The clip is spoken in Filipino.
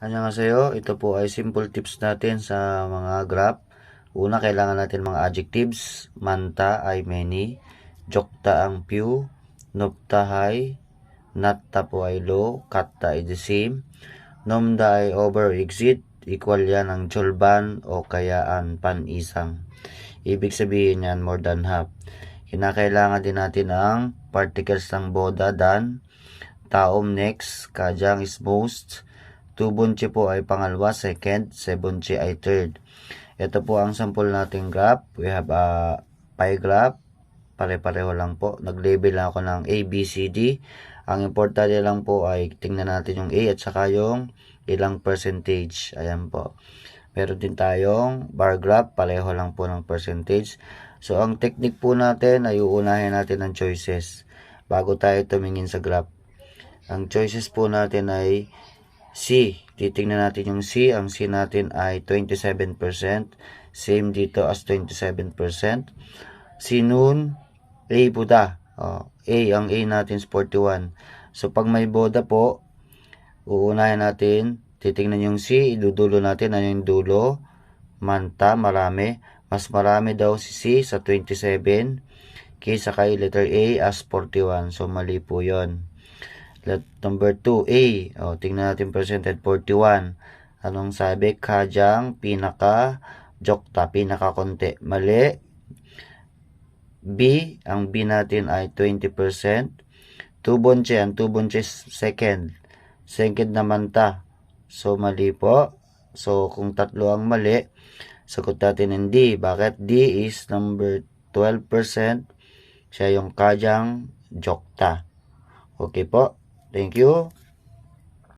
Annyeonghaseyo, ito po ay simple tips natin sa mga graph. Una, kailangan natin mga adjectives. Manta ay many, jokta ang few, nopta high, natta po ay low, katta ay the same, nomda ay over exit, equal yan ang jolban o kayaan pan-isang. Ibig sabihin yan more than half. Kinakailangan din natin ang particles ng boda, dan, taom next, kajang is most, tubonche po ay pangalawa, second, sebonche ay third. Ito po ang sample nating graph. We have a pie graph. Pare-pareho lang po. Nag-label lang ako ng A, B, C, D. Ang importante lang po ay tingnan natin yung A at saka yung ilang percentage. Ayan po. Meron din tayong bar graph. Pareho lang po ng percentage. So, ang technique po natin ay uunahin natin ang choices bago tayo tumingin sa graph. Ang choices po natin ay C. Titingnan natin yung C. Ang C natin ay 27%. Same dito as 27%. C noon, A Buda. A, ang A natin is 41. So, pag may boda po, uunahin natin, titingnan yung C, idudulo natin, ano yung dulo? Manta, marami. Mas marami daw si C sa 27 kaysa kay letter A as 41. So, mali po yun. Number 2, A. Tingnan natin percentage 41. Anong sabi? Kajang, pinaka, jokta, pinaka konti. Mali. B, ang B natin ay 20%. Tubonche, ang tubonche second. Second naman ta. So, mali po. So, kung tatlo ang mali, sagot natin ng D. Bakit? D is number 12%. Siya yung kajang, jokta. Okay po. Thank you.